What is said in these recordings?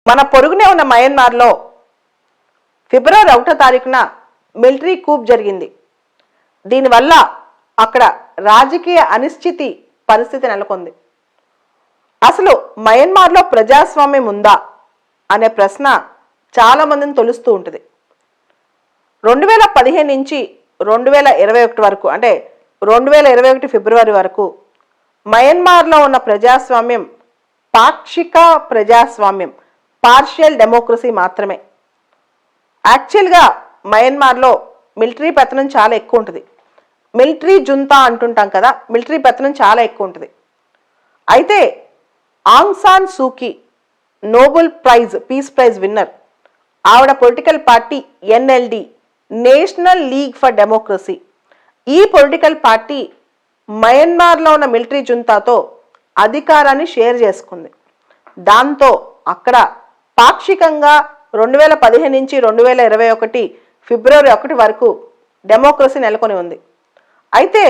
మన పొరుగునే ఉన్న మయన్మార్లో ఫిబ్రవరి 1వ తారీఖున మిలిటరీ కూప్ జరిగింది. దీనివల్ల అక్కడ రాజకీయ అనిశ్చితి పరిస్థితి నెలకొంది. అసలు మయన్మార్లో ప్రజాస్వామ్యం ఉందా అనే ప్రశ్న చాలా మందిని తొలుస్తూ ఉంటుంది. 2015 నుంచి 2021 వరకు, అంటే 2021 ఫిబ్రవరి వరకు మయన్మార్లో ఉన్న ప్రజాస్వామ్యం పాక్షిక ప్రజాస్వామ్యం, పార్షియల్ డెమోక్రసీ మాత్రమే. యాక్చువల్గా మయన్మార్లో మిలిటరీ పెత్తనం చాలా ఎక్కువ ఉంటుంది. మిలిటరీ జుంతా అంటుంటాం కదా, మిలిటరీ పెత్తనం చాలా ఎక్కువ ఉంటుంది. అయితే Aung San Suu Kyi Nobel prize, peace prize winner, ఆవిడ political party NLD, National League for Democracy, ఈ పొలిటికల్ పార్టీ మయన్మార్లో ఉన్న మిలిటరీ జుంతాతో అధికారాన్ని షేర్ చేసుకుంది. దాంతో అక్కడ పాక్షికంగా 2015 నుంచి 2021 ఫిబ్రవరి 1 వరకు డెమోక్రసీ నెలకొని ఉంది. అయితే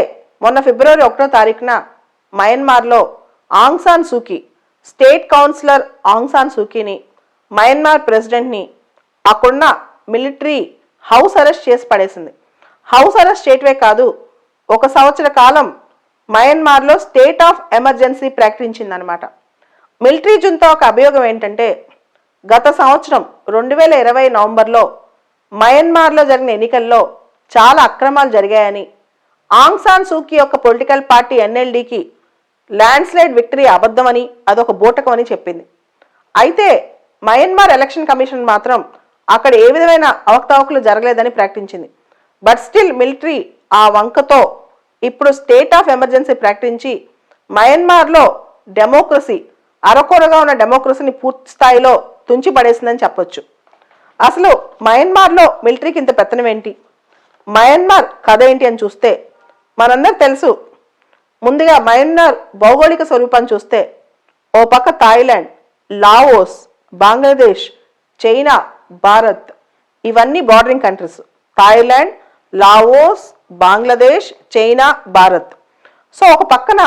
మొన్న ఫిబ్రవరి 1వ తారీఖున మయన్మార్లో Aung San Suu Kyi, state councillor Aung San సూకీని, మయన్మార్ ప్రెసిడెంట్ని అక్కడున్న మిలిటరీ హౌస్ అరెస్ట్ చేసి పడేసింది. హౌస్ అరెస్ట్ చేయటమే కాదు, 1 సంవత్సర కాలం మయన్మార్లో స్టేట్ ఆఫ్ ఎమర్జెన్సీ ప్రకటించిందనమాట. మిలిటరీ జుంతా ఒక అభియోగం ఏంటంటే, గత సంవత్సరం 2020 నవంబర్లో మయన్మార్లో జరిగిన ఎన్నికల్లో చాలా అక్రమాలు జరిగాయని, ఆంగ్ సాన్ సూకీ యొక్క పొలిటికల్ పార్టీ ఎన్ఎల్డికి ల్యాండ్ స్లైడ్ విక్టరీ అబద్ధమని, అదొక బూటకం అని చెప్పింది. అయితే మయన్మార్ ఎలక్షన్ కమిషన్ మాత్రం అక్కడ ఏ విధమైన అవకతవకలు జరగలేదని ప్రకటించింది. బట్ స్టిల్ మిలిటరీ ఆ వంకతో ఇప్పుడు స్టేట్ ఆఫ్ ఎమర్జెన్సీ ప్రకటించి మయన్మార్లో డెమోక్రసీ, అరకొరగా ఉన్న డెమోక్రసీని పూర్తి స్థాయిలో తుంచి పడేసిందని చెప్పొచ్చు. అసలు మయన్మార్లో మిలిటరీకి ఇంత పెత్తనం ఏంటి, మయన్మార్ కథ ఏంటి అని చూస్తే మనందరూ తెలుసు. ముందుగా మయన్మార్ భౌగోళిక స్వరూపాన్ని చూస్తే ఓ పక్క Thailand, Laos, Bangladesh, China, Bharat, ఇవన్నీ bordering countries. Thailand, Laos, Bangladesh, China, Bharat. So ఒక పక్కన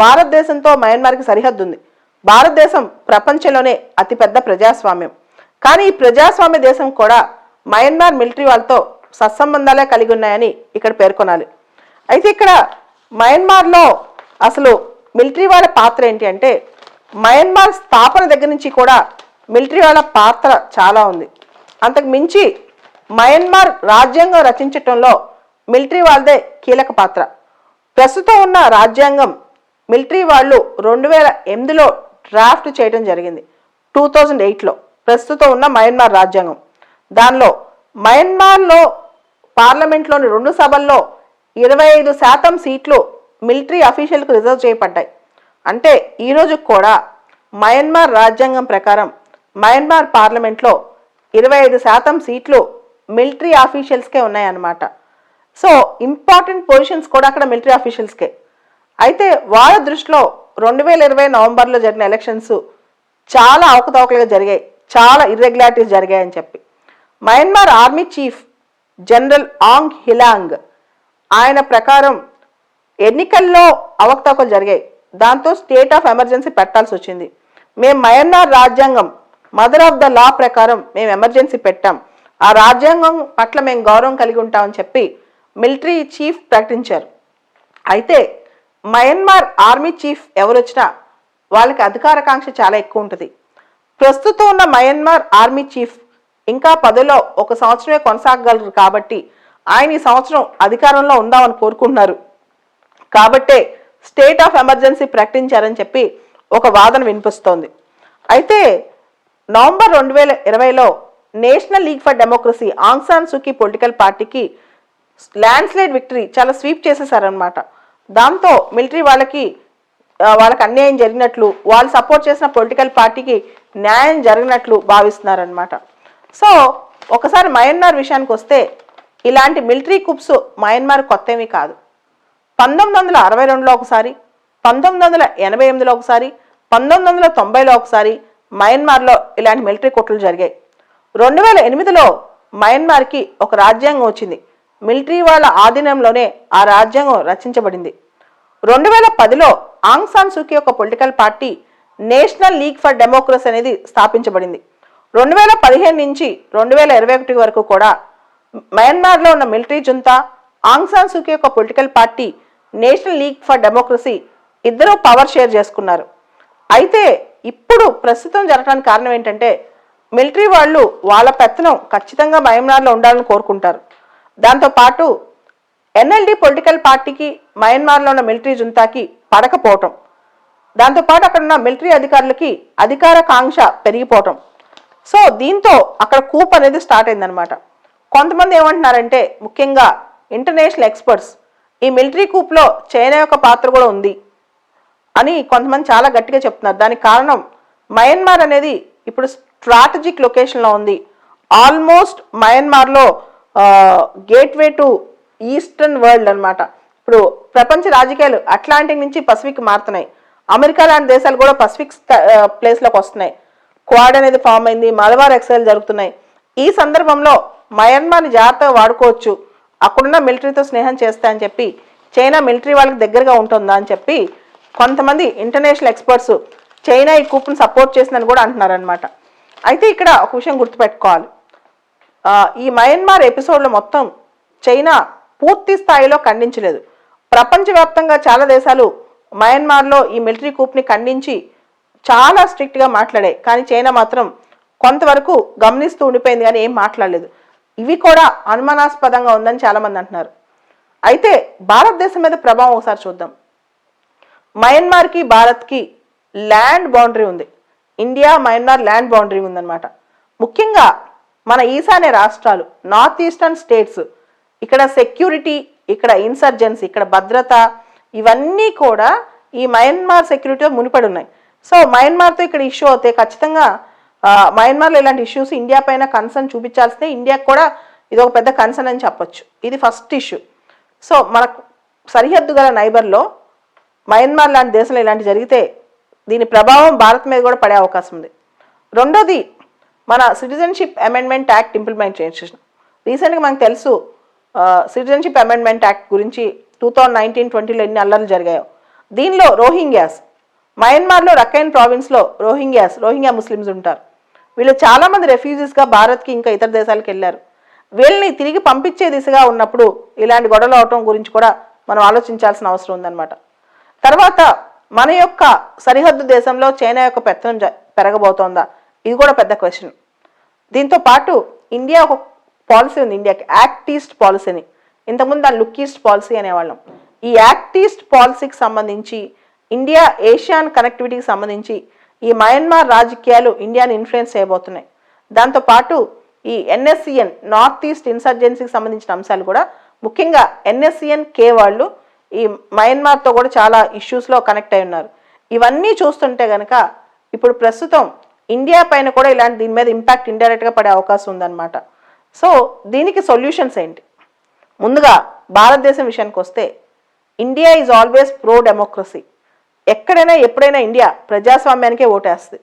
భారతదేశంతో మయన్మార్కి సరిహద్దు ఉంది. భారతదేశం ప్రపంచంలోనే అతిపెద్ద ప్రజాస్వామ్యం. కానీ ఈ ప్రజాస్వామ్య దేశం కూడా మయన్మార్ మిలిటరీ వాళ్ళతో సత్సంబంధాలే కలిగి ఉన్నాయని ఇక్కడ పేర్కొనాలి. అయితే ఇక్కడ మయన్మార్లో అసలు మిలిటరీ వాళ్ళ పాత్ర ఏంటి అంటే, మయన్మార్ స్థాపన దగ్గర నుంచి కూడా మిలిటరీ వాళ్ళ పాత్ర చాలా ఉంది. అంతకు మించి మయన్మార్ రాజ్యాంగం రచించటంలో మిలిటరీ వాళ్ళదే కీలక పాత్ర. ప్రస్తుతం ఉన్న రాజ్యాంగం మిలిటరీ వాళ్ళు 2008లో డ్రాఫ్ట్ చేయడం జరిగింది. 2008లో ప్రస్తుతం ఉన్న మయన్మార్ రాజ్యాంగం. దానిలో మయన్మార్లో పార్లమెంట్లోని 2 సభల్లో 25% సీట్లు మిలిటరీ అఫీషియల్కు రిజర్వ్ చేయబడ్డాయి. అంటే ఈరోజు కూడా మయన్మార్ రాజ్యాంగం ప్రకారం మయన్మార్ పార్లమెంట్లో 25% సీట్లు మిలిటరీ ఆఫీషియల్స్కే ఉన్నాయన్నమాట. సో ఇంపార్టెంట్ పొజిషన్స్ కూడా అక్కడ మిలిటరీ ఆఫీషియల్స్కే. అయితే వాళ్ళ దృష్టిలో 2020 నవంబర్లో జరిగిన ఎలక్షన్స్ చాలా అవకతవకలుగా జరిగాయి, చాలా ఇర్రెగ్యులారిటీస్ జరిగాయని చెప్పి మయన్మార్ ఆర్మీ చీఫ్ జనరల్ ఆంగ్ హిలాంగ్ ఆయన ప్రకారం ఎన్నికల్లో అవకతవకలు జరిగాయి. దాంతో స్టేట్ ఆఫ్ ఎమర్జెన్సీ పెట్టాల్సి వచ్చింది. మేము మయన్మార్ రాజ్యాంగం మదర్ ఆఫ్ ద లా ప్రకారం మేము ఎమర్జెన్సీ పెట్టాం, ఆ రాజ్యాంగం పట్ల మేము గౌరవం కలిగి ఉంటామని చెప్పి మిలిటరీ చీఫ్ ప్రకటించారు. అయితే మయన్మార్ ఆర్మీ చీఫ్ ఎవరు వచ్చినా వాళ్ళకి అధికారకాంక్ష చాలా ఎక్కువ ఉంటుంది. ప్రస్తుతం ఉన్న మయన్మార్ ఆర్మీ చీఫ్ ఇంకా పదవిలో 1 సంవత్సరమే కొనసాగగలరు కాబట్టి ఆయన ఈ సంవత్సరం అధికారంలో ఉందామని కోరుకుంటున్నారు. కాబట్టే స్టేట్ ఆఫ్ ఎమర్జెన్సీ ప్రకటించారని చెప్పి ఒక వాదన వినిపిస్తోంది. అయితే నవంబర్ 2020లో National League for Democracy Aung San Suu Kyi political పార్టీకి ల్యాండ్ స్లైడ్ విక్టరీ చాలా స్వీప్ చేసేసారనమాట. దాంతో మిలిటరీ వాళ్ళకి అన్యాయం జరిగినట్లు, వాళ్ళు సపోర్ట్ చేసిన పొలిటికల్ పార్టీకి న్యాయం జరిగినట్లు భావిస్తున్నారనమాట. సో ఒకసారి మయన్మార్ విషయానికి వస్తే ఇలాంటి మిలిటరీ కుప్స్ మయన్మార్ కొత్త ఏమీ కాదు. 1962లో ఒకసారి, 1988లో ఒకసారి, 1990లో ఒకసారి మయన్మార్లో ఇలాంటి మిలిటరీ కుట్రలు జరిగాయి. 2008లో మయన్మార్కి ఒక రాజ్యాంగం వచ్చింది. మిలిటరీ వాళ్ళ ఆధీనంలోనే ఆ రాజ్యాంగం రచించబడింది. 2010లో ఆంగ్ సాన్ సూకీ యొక్క political party national League for democracy అనేది స్థాపించబడింది. 2015 నుంచి 2021 వరకు కూడా మయన్మార్లో ఉన్న మిలిటరీ జుంతా, ఆంగ్ సాన్ సూకీ యొక్క political party national League for democracy ఇద్దరూ పవర్ షేర్ చేసుకున్నారు. అయితే ఇప్పుడు ప్రస్తుతం జరగడానికి కారణం ఏంటంటే మిలిటరీ వాళ్ళు వాళ్ళ పెత్తనం ఖచ్చితంగా మయన్మార్లో ఉండాలని కోరుకుంటారు. దాంతోపాటు ఎన్ఎల్డి పొలిటికల్ పార్టీకి మయన్మార్లో ఉన్న మిలిటరీ జుంతాకి పడకపోవటం, దాంతోపాటు అక్కడ ఉన్న మిలిటరీ అధికారులకి అధికార కాంక్ష పెరిగిపోవటం. సో దీంతో అక్కడ కూప్ అనేది స్టార్ట్ అయిందనమాట. కొంతమంది ఏమంటున్నారంటే ముఖ్యంగా ఇంటర్నేషనల్ ఎక్స్పర్ట్స్ ఈ మిలిటరీ కూప్లో చైనా యొక్క పాత్ర కూడా ఉంది అని కొంతమంది చాలా గట్టిగా చెప్తున్నారు. దానికి కారణం మయన్మార్ అనేది ఇప్పుడు స్ట్రాటజిక్ లొకేషన్లో ఉంది. ఆల్మోస్ట్ మయన్మార్లో గేట్వే టు ఈస్టర్న్ వరల్డ్ అనమాట. ఇప్పుడు ప్రపంచ రాజకీయాలు అట్లాంటిక్ నుంచి పసిఫిక్ మారుతున్నాయి. అమెరికా లాంటి దేశాలు కూడా పసిఫిక్ ప్లేస్లోకి వస్తున్నాయి. క్వాడ్ అనేది ఫామ్ అయింది, మలబార్ ఎక్సైల్ జరుగుతున్నాయి. ఈ సందర్భంలో మయన్మార్ని జాగ్రత్తగా వాడుకోవచ్చు, అక్కడున్న మిలిటరీతో స్నేహం చేస్తా అని చెప్పి చైనా మిలిటరీ వాళ్ళకి దగ్గరగా ఉంటుందా అని చెప్పి కొంతమంది ఇంటర్నేషనల్ ఎక్స్పర్ట్స్ చైనా ఈ కూప్ను సపోర్ట్ చేసిందని కూడా అంటున్నారనమాట. అయితే ఇక్కడ ఒక విషయం గుర్తుపెట్టుకోవాలి, ఈ మయన్మార్ ఎపిసోడ్లో మొత్తం చైనా పూర్తి స్థాయిలో ఖండించలేదు. ప్రపంచవ్యాప్తంగా చాలా దేశాలు మయన్మార్లో ఈ మిలిటరీ కూప్ని ఖండించి చాలా స్ట్రిక్ట్గా మాట్లాడాయి. కానీ చైనా మాత్రం కొంతవరకు గమనిస్తూ ఉండిపోయింది కానీ ఏం మాట్లాడలేదు. ఇవి కూడా అనుమానాస్పదంగా ఉందని చాలామంది అంటున్నారు. అయితే భారతదేశం మీద ప్రభావం ఒకసారి చూద్దాం. మయన్మార్కి భారత్కి ల్యాండ్ బౌండరీ ఉంది. ఇండియా మయన్మార్ ల్యాండ్ బౌండరీ ఉందన్నమాట. ముఖ్యంగా మన ఈశాన్య రాష్ట్రాలు, నార్త్ ఈస్టర్న్ స్టేట్స్, ఇక్కడ సెక్యూరిటీ, ఇక్కడ ఇన్సర్జెన్సీ, ఇక్కడ భద్రత, ఇవన్నీ కూడా ఈ మయన్మార్ సెక్యూరిటీతో మునిపడి ఉన్నాయి. సో మయన్మార్తో ఇక్కడ ఇష్యూ అవుతాయి. ఖచ్చితంగా మయన్మార్లో ఇలాంటి ఇష్యూస్ ఇండియా పైన కన్సర్న్ చూపించాల్సిందే. ఇండియాకు కూడా ఇది ఒక పెద్ద కన్సర్న్ అని చెప్పొచ్చు. ఇది ఫస్ట్ ఇష్యూ. సో మనకు సరిహద్దు గల నైబర్లో మయన్మార్ లాంటి దేశంలో ఇలాంటి జరిగితే దీని ప్రభావం భారత్ మీద కూడా పడే అవకాశం ఉంది. రెండోది మన సిటిజన్షిప్ అమెండ్మెంట్ యాక్ట్ ఇంప్లిమెంట్ చేసేసాం. రీసెంట్గా మనకు తెలుసు సిటిజన్షిప్ అమెండ్మెంట్ యాక్ట్ గురించి 2019-20లో ఎన్ని అల్లర్లు జరిగాయో. దీనిలో రోహింగ్యాస్, మయన్మార్లో రఖైన్ ప్రావిన్స్లో రోహింగ్యా ముస్లిమ్స్ ఉంటారు. వీళ్ళు చాలామంది రెఫ్యూజీస్గా భారత్కి ఇంకా ఇతర దేశాలకు వెళ్ళారు. వీళ్ళని తిరిగి పంపించే దిశగా ఉన్నప్పుడు ఇలాంటి గొడవలు అవటం గురించి కూడా మనం ఆలోచించాల్సిన అవసరం ఉందన్నమాట. తర్వాత మన యొక్క సరిహద్దు దేశంలో చైనా యొక్క పెత్తనం పెరగబోతోందా, ఇది కూడా పెద్ద క్వశ్చన్. దీంతో పాటు ఇండియా ఒక పాలసీ ఉంది, ఇండియాకి యాక్ట్ ఈస్ట్ పాలసీ అని. ఇంతకుముందు దాని లుక్ ఈస్ట్ పాలసీ అనేవాళ్ళం. ఈ యాక్ట్ ఈస్ట్ పాలసీకి సంబంధించి ఇండియా ఏషియాన్ కనెక్టివిటీకి సంబంధించి ఈ మయన్మార్ రాజకీయాలు ఇండియాని ఇన్ఫ్లుయెన్స్ చేయబోతున్నాయి. దాంతోపాటు ఈ ఎన్ఎస్సిఎన్ నార్త్ ఈస్ట్ ఇన్సర్జెన్సీకి సంబంధించిన అంశాలు కూడా, ముఖ్యంగా ఎన్ఎస్సిఎన్-కే వాళ్ళు ఈ మయన్మార్తో కూడా చాలా ఇష్యూస్లో కనెక్ట్ అయి ఉన్నారు. ఇవన్నీ చూస్తుంటే కనుక ఇప్పుడు ప్రస్తుతం ఇండియా పైన కూడా ఇలాంటి దీని మీద ఇంపాక్ట్ ఇండైరెక్ట్గా పడే అవకాశం ఉందన్నమాట. సో దీనికి సొల్యూషన్స్ ఏంటి? ముందుగా భారతదేశం విషయానికి వస్తే India is always pro democracy. ఎక్కడైనా ఎప్పుడైనా ఇండియా ప్రజాస్వామ్యానికే ఓటేస్తుంది.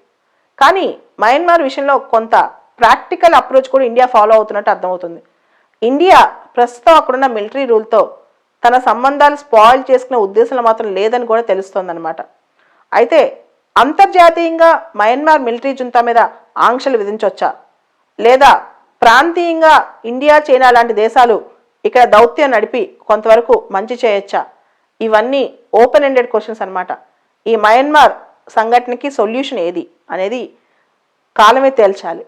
కానీ మయన్మార్ విషయంలో కొంత ప్రాక్టికల్ అప్రోచ్ కూడా ఇండియా ఫాలో అవుతున్నట్టు అర్థమవుతుంది. ఇండియా ప్రస్తుతం అక్కడున్న మిలిటరీ రూల్తో తన సంబంధాలు స్పాయిల్ చేసుకునే ఉద్దేశంలో మాత్రం లేదని కూడా తెలుస్తోందన్నమాట. అయితే అంతర్జాతీయంగా మయన్మార్ మిలిటరీ జుంతా మీద ఆంక్షలు విధించవచ్చా, లేదా ప్రాంతీయంగా ఇండియా చైనా లాంటి దేశాలు ఇక్కడ దౌత్యం నడిపి కొంతవరకు మంచి చేయొచ్చా, ఇవన్నీ ఓపెన్ ఎండెడ్ క్వశ్చన్స్ అనమాట. ఈ మయన్మార్ సంఘటనకి సొల్యూషన్ ఏది అనేది కాలమే తేల్చాలి.